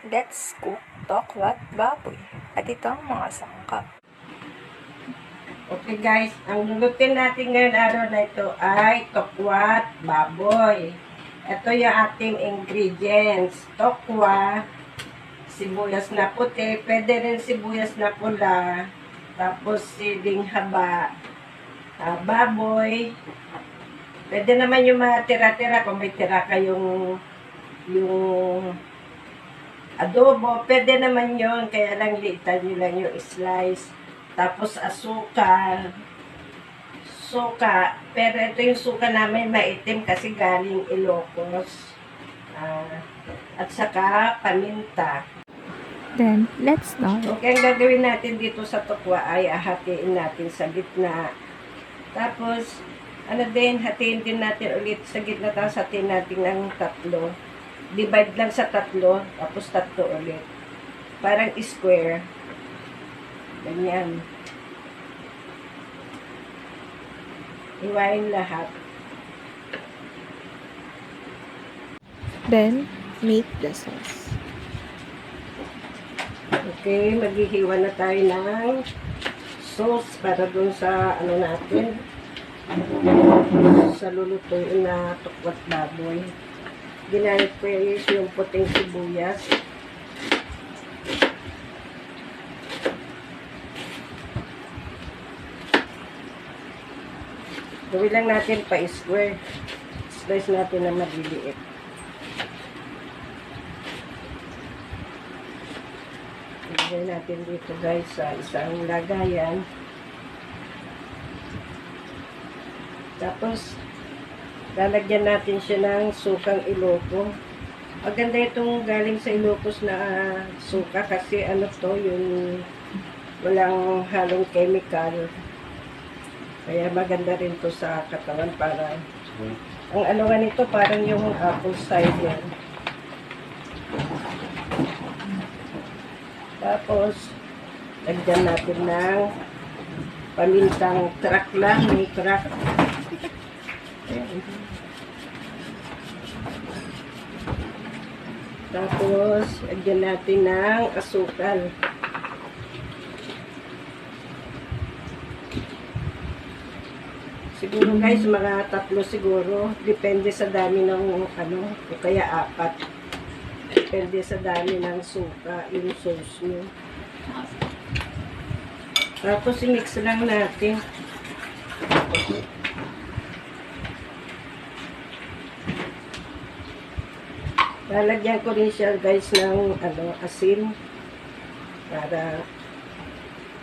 Let's cook tokwat baboy. At ito ang mga sangkap. Okay guys, ang lulutin natin ngayon araw na ito ay tokwat baboy. Ito yung ating ingredients. Tokwa, sibuyas na puti, pwede rin sibuyas na pula, tapos siling haba, baboy. Pwede naman yung mga tira-tira kung may tira kayong yung adobo, pwede naman yon, kaya lang liitan nyo lang yung slice. Tapos asukal, suka, pero ito yung suka namin maitim kasi galing Ilocos. At saka paminta. Then, let's start. Okay, ang gagawin natin dito sa tokwa ay hatiin natin sa gitna. Tapos, hatiin din natin ulit sa gitna, tapos hatiin natin ng tatlo. Divide lang sa tatlo, tapos tatlo ulit. Parang square. Ganyan. Iwain lahat. Then, make the sauce. Okay, maghihiwa na tayo ng sauce para dun sa natin, sa lulutuin na tokwat baboy. Ginamit ko yung puting sibuyas. Gawin lang natin pa-square. Slice natin na maliliit. Ilagay natin dito guys sa isang lagayan. Tapos, lalagyan natin siya ng sukang Ilocos. Maganda itong galing sa Ilocos na suka kasi yung walang halong chemical. Kaya maganda rin to sa katawan para ang nga nito parang yung apple cider. Tapos lagyan natin ng pamintang crack lang, may crack. Tapos lagyan natin ng asukal. Siguro guys, mga 3 siguro. Depende sa dami ng o kaya 4. Depende sa dami ng suka, yung sauce nyo. Tapos i-mix lang natin. Lalagyan ko rin siya guys ng asin. Para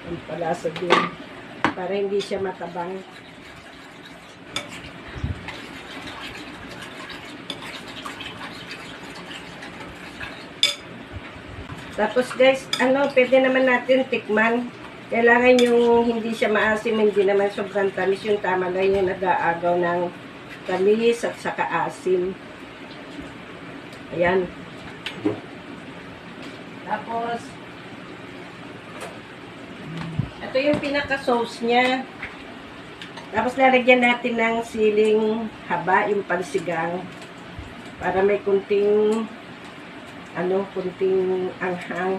ang palasa din. Para hindi siya matabang. Tapos guys, pwede naman natin tikman. Kailangan yung hindi siya maasim, hindi naman sobrang tamis. Yung tama lang yung nag-aagaw ng tamis at saka asim. Ayan. Tapos, ito yung pinaka-sauce niya. Tapos lalagyan natin ng siling haba, yung pansigang. Para may kunting kunting anghang.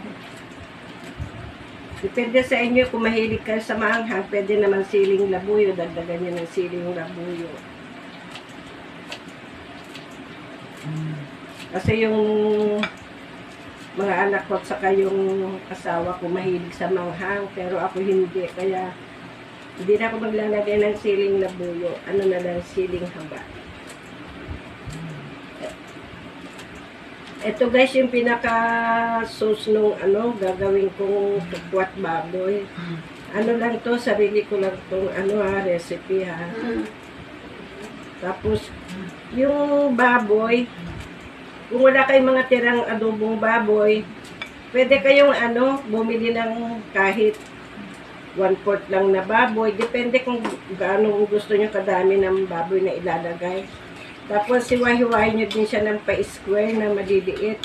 Depende sa inyo kung mahilig kayo sa maanghang, pwede naman siling labuyo, dagdagan nyo ng siling labuyo. Kasi yung mga anak ko at saka yung asawa ko mahilig sa manghang, pero ako hindi, kaya hindi na ako maglalagay ng siling labuyo, na lang, siling haba. Ito guys, yung pinaka-sauce nung gagawin kong tokwat baboy. Lang to, sarili ko lang tong recipe ha. Tapos, yung baboy, kung wala kayong mga tirang adobong baboy, pwede kayong bumili ng kahit 1/4 lang na baboy. Depende kung gaano gusto nyo kadami ng baboy na ilalagay. Tapos, hiwa-hiwain nyo din siya ng pa-square na maliliit.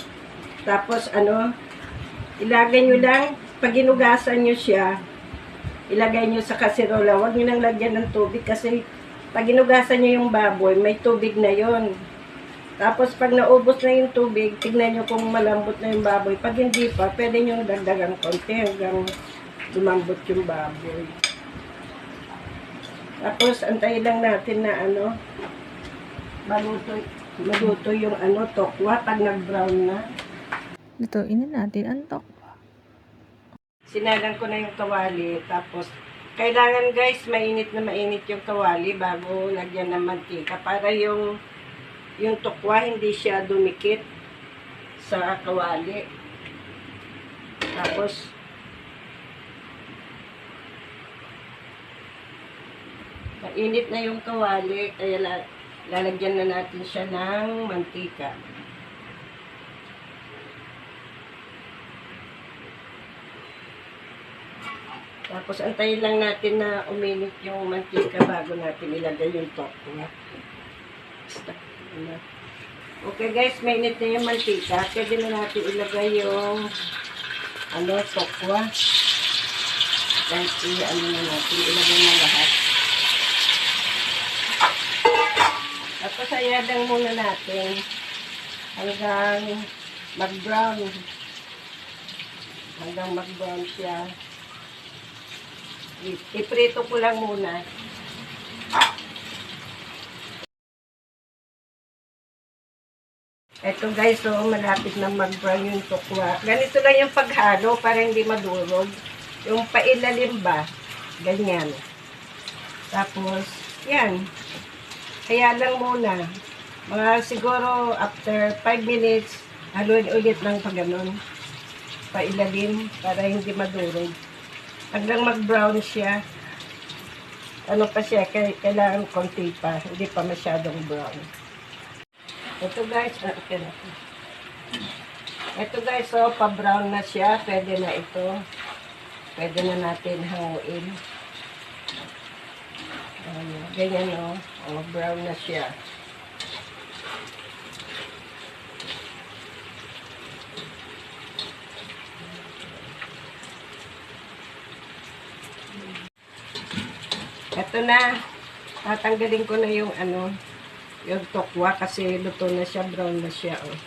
Tapos, ilagay nyo lang, pag ginugasan nyo siya, ilagay nyo sa kaserola. Huwag nyo nang lagyan ng tubig kasi pag ginugasan nyo yung baboy, may tubig na yon. Tapos pag naubos na yung tubig, tignan nyo kung malambot na yung baboy. Pag hindi pa, pwede nyo dagdagan konti hanggang lumambot yung baboy. Tapos antayin lang natin na maluto yung tokwa pag nag-brown na. Lutuin na natin ang tokwa. Sinalang ko na yung kawali. Tapos, kailangan guys, mainit na mainit yung kawali bago lagyan ng mantika para yung tokwa hindi siya dumikit sa kawali. Tapos, mainit na yung kawali, kaya lalagyan na natin siya ng mantika. Tapos, antayin lang natin na uminit yung mantika bago natin ilagay yung tokwa. Okay guys, mainit na yung mantika. Pwede na natin ilagay yung tokwa. Kahit na natin, ilagay na lahat. Tapos ayadang muna natin hanggang mag-brown. Hanggang mag-brown siya. Iprito ko lang muna. Eto guys, so malapit na mag-brown yung tokwa. Ganito lang yung paghalo para hindi madurog. Yung pailalim ba, ganyan. Tapos, yan. Kaya lang muna. Mga siguro after 5 minutes, haluin ulit ng pagganon. Pailalim para hindi madurog. Hanggang mag-brown siya. Ano pa siya, kailangan konti pa. Hindi pa masyadong brown. Ito guys, ito guys, so pa-brown na siya. Pwede na ito. Pwede na natin hanguin. Ganyan o. Brown na siya. Ito na. Tatanggalin ko na yung yung tokwa kasi luto na siya, brown na siya. Oh.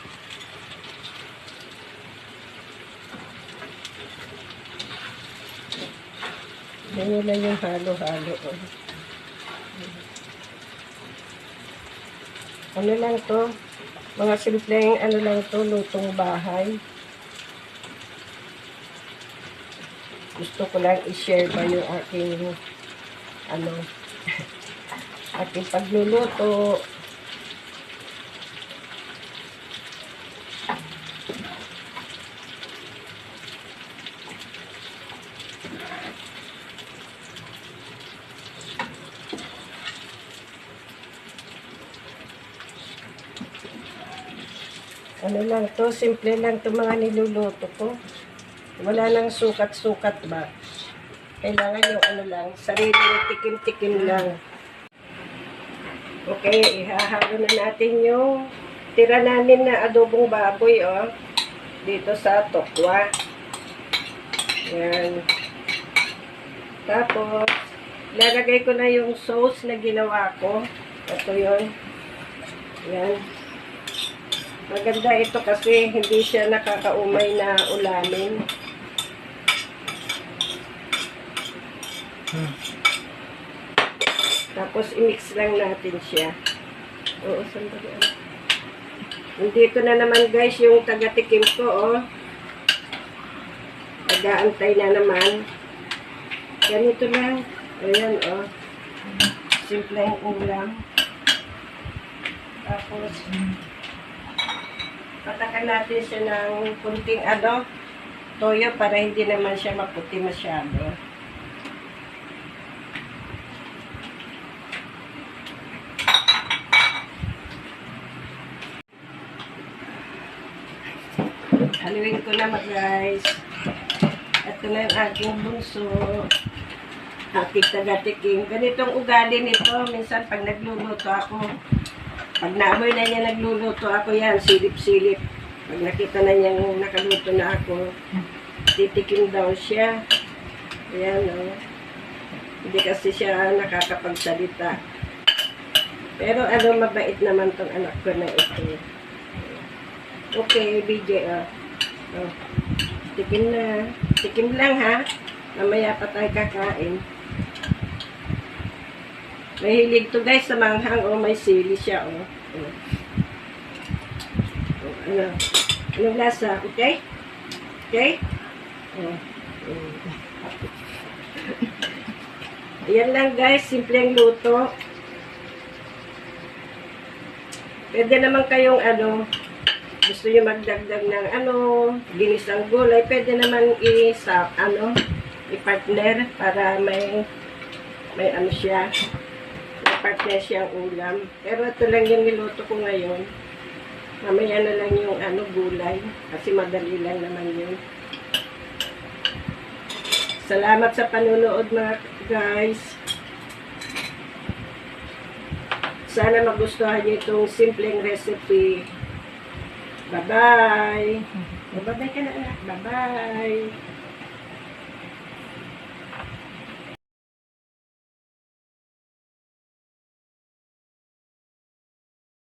Ganyan na yung halo-halo. Oh. Ano lang to? Mga simpleng lang to, lutong bahay. Gusto ko lang i-share ba yung aking aking pagluluto. Ano lang to, simple lang to mga niluluto ko. Wala nang sukat-sukat ba. Kailangan yung lang, sariling tikim-tikim lang. Okay, ihahalo na natin yung tira namin na adobong baboy, dito sa tokwa. Yan. Tapos, lalagay ko na yung sauce na ginawa ko. Ito yun. Yan. Maganda ito kasi hindi siya nakakaumay na ulamin. Tapos, i-mix lang natin siya. Oo, sandali. Nandito na naman guys yung taga-tikim ko, Nag-aantay na naman. Ganito lang. Ayan, simpleng ulam. Tapos, patakan natin siya ng kunting toyo para hindi naman siya maputi masyado. Haluin ko na guys. Ito na yung aking bunso. Aking taga-tikim. Ganitong ugali nito. Minsan pag nagluluto ako, pag naamoy na niya nagluluto ako yan, silip-silip. Pag nakita na niya nakaluto na ako, titikim daw siya. Ayan, Hindi kasi siya nakakapagsalita. Pero mabait naman tong anak ko na ito. Okay, BJ, oh. Tikim na. Tikim lang, ha? Mamaya pa tayo kakain. Mahilig to guys sa manghang, may sili siya, Anong lasa? Okay? Okay? Ayan lang guys, simpleng luto. Pwede naman kayong gusto nyo magdagdag ng ginisang gulay, pwede naman i-partner para may siya, may partner siyang ulam. Pero ito lang yung niluto ko ngayon. Mamaya na lang yung gulay, kasi madali lang naman yun. Salamat sa panunood mga guys. Sana magustuhan niyo itong simpleng recipe. Bye-bye! Bye-bye ka na anak. Bye-bye!